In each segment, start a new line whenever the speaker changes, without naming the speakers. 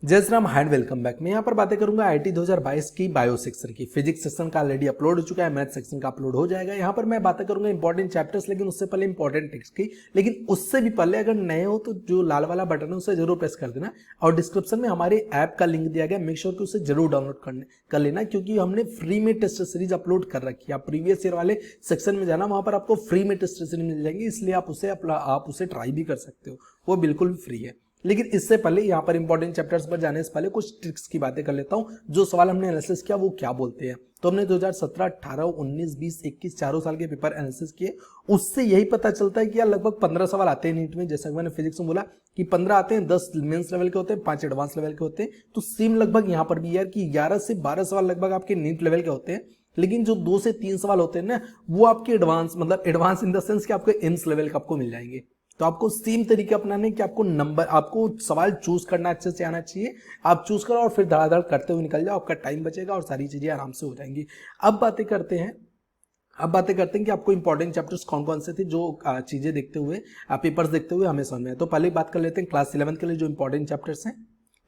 जय Shri Ram hand welcome back. मैं यहाँ पर बातें करूंगा आईआईटी 2022 की बायो सेक्शन की। फिजिक्स सेक्शन का ऑलरेडी अपलोड हो चुका है, मैथ सेक्शन का अपलोड हो जाएगा। यहाँ पर मैं बातें करूंगा इंपॉर्टेंट चैप्टर्स, लेकिन उससे पहले इंपॉर्टेंट टेक्स्ट की। लेकिन उससे भी पहले अगर नए हो तो जो लाल वाला बटन है उसे जरूर प्रेस कर देना, और डिस्क्रिप्शन में हमारे ऐप का लिंक दिया गया, मेक श्योर कि उसे जरूर डाउनलोड कर लेना, क्योंकि हमने फ्री में टेस्ट सीरीज अपलोड कर रखी है। आप प्रीवियस ईयर वाले सेक्शन में जाना, वहां पर आपको फ्री में टेस्ट सीरीज मिल जाएंगे, इसलिए आप उसे ट्राई भी कर सकते हो, वो बिल्कुल फ्री है। लेकिन इससे पहले यहाँ पर इंपॉर्टेंट चैप्टर्स पर जाने से पहले कुछ ट्रिक्स की बातें कर लेता हूँ। जो सवाल हमने एनालिसिस किया वो क्या बोलते हैं, तो हमने 2017, 18, 19, 20, 21 चारों साल के पेपर एनालिसिस किए। उससे यही पता चलता है कि यार लगभग 15 सवाल आते हैं नीट में। जैसा कि मैंने फिजिक्स में बोला कि 15 आते हैं, 10 मेंस लेवल के होते हैं, 5 एडवांस लेवल के होते हैं। तो सेम लगभग यहाँ पर भी यार कि 11 से 12 सवाल लगभग आपके नीट लेवल के होते हैं। लेकिन जो 2 से 3 सवाल होते हैं ना, वो आपके एडवांस, मतलब एडवांस इन द सेंस कि आपको एम्स लेवल का आपको मिल जाएंगे। तो आपको सेम तरीके अपनाने कि आपको सवाल चूज करना अच्छे से आना चाहिए। आप चूज करो और फिर धड़ाधड़ करते हुए निकल जाओ, आपका टाइम बचेगा और सारी चीजें आराम से हो जाएंगी। अब बातें करते हैं कि आपको इंपॉर्टेंट चैप्टर्स कौन कौन से थे, जो चीजें देखते हुए, पेपर्स देखते हुए हमें समझ में आए। तो पहले बात कर लेते हैं क्लास 11 के लिए जो इंपॉर्टेंट चैप्टर्स हैं।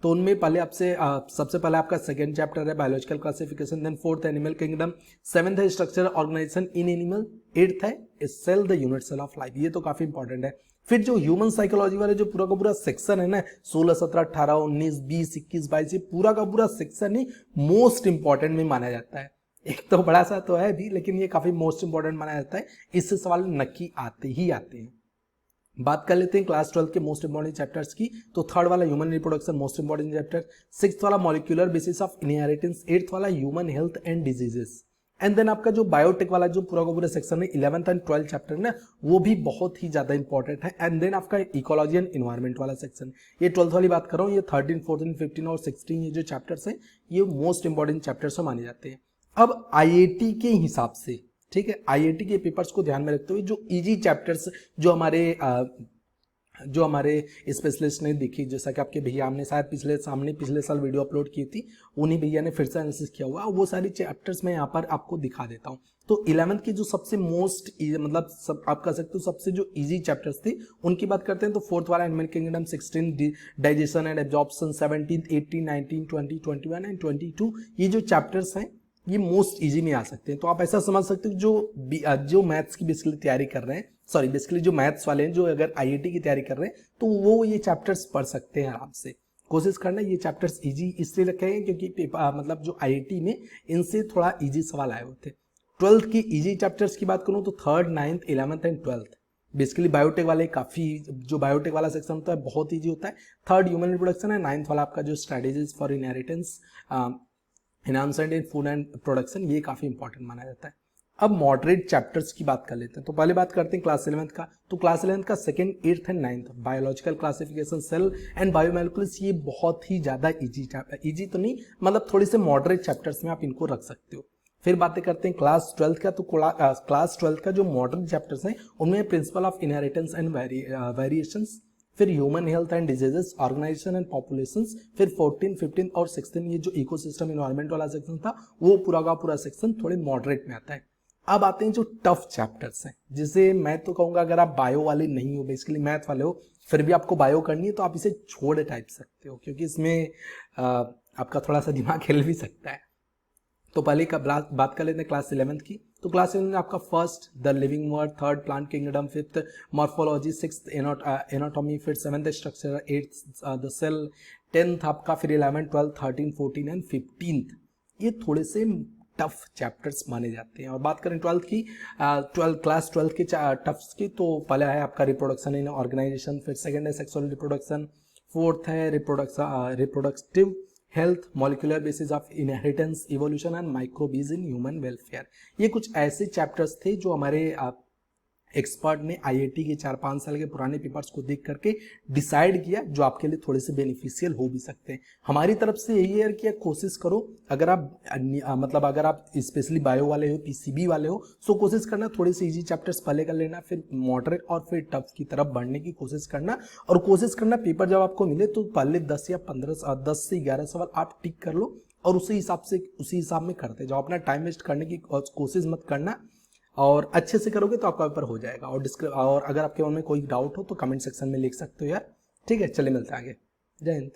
तो उनमें पहले सबसे पहले आपका सेकंड चैप्टर है biological classification, then fourth animal kingdom, seventh है structure organisation in animal, eighth है cell the unit cell of life. ये तो काफी इंपॉर्टेंट है। फिर जो ह्यूमन साइकोलॉजी वाले जो पूरा का पूरा सेक्शन है ना, 16, 17, 18, 19, 20, 21, 22, ये पूरा का पूरा सेक्शन ही मोस्ट इंपॉर्टेंट में माना जाता है। एक तो बड़ा सा तो है भी, लेकिन ये काफी मोस्ट इंपॉर्टेंट माना जाता है। इससे सवाल नक्की आते ही आते हैं। बात कर लेते हैं क्लास 12 के मोस्ट इंपॉर्टेंट चैप्टर्स की। तो थर्ड वाला human reproduction most important chapter, sixth वाला molecular basis of inheritance, eighth वाला human health and diseases, and then आपका जो बायोटेक वाला जो पूरा का पूरा सेक्शन है 11th एंड 12th चैप्टर ना, वो भी बहुत ही ज्यादा इंपॉर्टेंट है। एंड देन आपका इकोलॉजी एंड इन्वायरमेंट वाला सेक्शन, ये 12th वाली बात कर रहा हूँ, ये 13, 14, 15 और 16 ये जो चैप्टर्स हैं ये मोस्ट इंपॉर्टेंट चैप्टर्स माने जाते हैं। अब आईआईटी के हिसाब से, ठीक है, आईआईटी के पेपर्स को ध्यान में रखते हुए जो इजी चैप्टर्स जो हमारे स्पेशलिस्ट ने देखी, जैसा कि आपके भैया हमने शायद पिछले साल वीडियो अपलोड की थी, उन्हीं भैया ने फिर से एनालिसिस किया हुआ, वो सारी चैप्टर्स मैं यहाँ पर आपको दिखा देता हूँ। तो 11th की जो सबसे मोस्ट मतलब आप कह सकते हो सबसे जो इजी चैप्टर्स थे उनकी बात करते हैं। तो फोर्थ वाला animal kingdom, 16 digestion and absorption, 17, 18, 19, 20, 21 and 22, ये जो चैप्टर्स हैं ये मोस्ट इजी में आ सकते हैं। तो आप ऐसा समझ सकते हो जो मैथ्स की बेसिकली तैयारी कर रहे हैं, सॉरी बेसिकली जो मैथ्स वाले हैं, जो अगर आईआईटी की तैयारी कर रहे हैं तो वो ये चैप्टर्स पढ़ सकते हैं आराम से। कोशिश करना ये चैप्टर्स इजी इसलिए रखे हैं क्योंकि मतलब जो आईआईटी में इनसे थोड़ा इजी सवाल आए होते हैं। 12th की इजी चैप्टर्स की बात करूं तो 3rd, 9th, 11th and 12th basically biotech वाले काफी, जो बायोटेक वाला सेक्शन होता है बहुत इजी होता है। 3rd ह्यूमन रिप्रोडक्शन है, 9th वाला आपका जो strategies for inheritance, enhancement in food and production, ये काफी इंपॉर्टेंट माना जाता है। अब मॉडरेट चैप्टर्स की बात कर लेते हैं। तो पहले बात करते हैं क्लास 11th का। तो क्लास 11th का second, 8th and 9th biological classification, cell and biomolecules, ये बहुत ही ज्यादा इजी तो नहीं, मतलब थोड़ी से मॉडरेट चैप्टर्स में आप इनको रख सकते हो। फिर बातें करते हैं क्लास 12th का। तो क्लास 12th का जो मॉडरेट चैप्टर्स हैं उनमें principle of inheritance and variations, फिर human health and diseases, organisation and populations, फिर 14, 15 और 16 ये जो इकोसिस्टम एनवायरनमेंट वाला सेक्शन था वो पूरा का पूरा सेक्शन थोड़े मॉडरेट में आता है। अब आते हैं जो टफ चैप्टर्स हैं, जिसे मैं तो कहूंगा अगर आप बायो वाले नहीं हो, बेसिकली मैथ वाले हो, फिर भी आपको बायो करनी है तो आप इसे छोड़ टाइप सकते हो, क्योंकि इसमें आपका थोड़ा सा दिमाग हिल भी सकता है। तो पहले का बात कर लेते हैं क्लास 11th की। तो क्लास 11 में आपका first the living world, third plant kingdom, fifth morphology, sixth anatomy, फिर seventh structure, eighth the cell, 10th आपका, फिर 11, 12, 13, 14 एंड 15th ये थोड़े से टफ चैप्टर्स माने जाते हैं। और बात करें 12th की, क्लास 12 के टफ्स की, तो पहला है आपका रिप्रोडक्शन इन ऑर्गेनाइजेशन, फिर सेकंड है सेक्सुअल रिप्रोडक्शन, फोर्थ है reproductive health, molecular basis of inheritance, evolution and microbes in human welfare. ये कुछ ऐसे चैप्टर्स थे जो हमारे एक्सपर्ट ने आईआईटी के 4-5 साल के पुराने पेपर्स को देख करके डिसाइड किया, जो आपके लिए थोड़े से बेनिफिशियल हो भी सकते हैं। हमारी तरफ से यही है कि कोशिश करो, अगर आप स्पेशली बायो वाले हो, पीसीबी वाले हो, सो कोशिश करना थोड़े से इजी चैप्टर्स पहले कर लेना, फिर मॉडरेट और फिर टफ की तरफ बढ़ने की कोशिश करना। और कोशिश करना पेपर जब आपको मिले तो पहले 10 या 15, 10 से 11 सवाल आप टिक कर लो और उसी हिसाब में करते जाओ। अपना टाइम वेस्ट करने की कोशिश मत करना, और अच्छे से करोगे तो आपका पेपर हो जाएगा। और अगर आपके मन में कोई डाउट हो तो कमेंट सेक्शन में लिख सकते हो यार। ठीक है, चलिए मिलते हैं आगे। जय हिंद।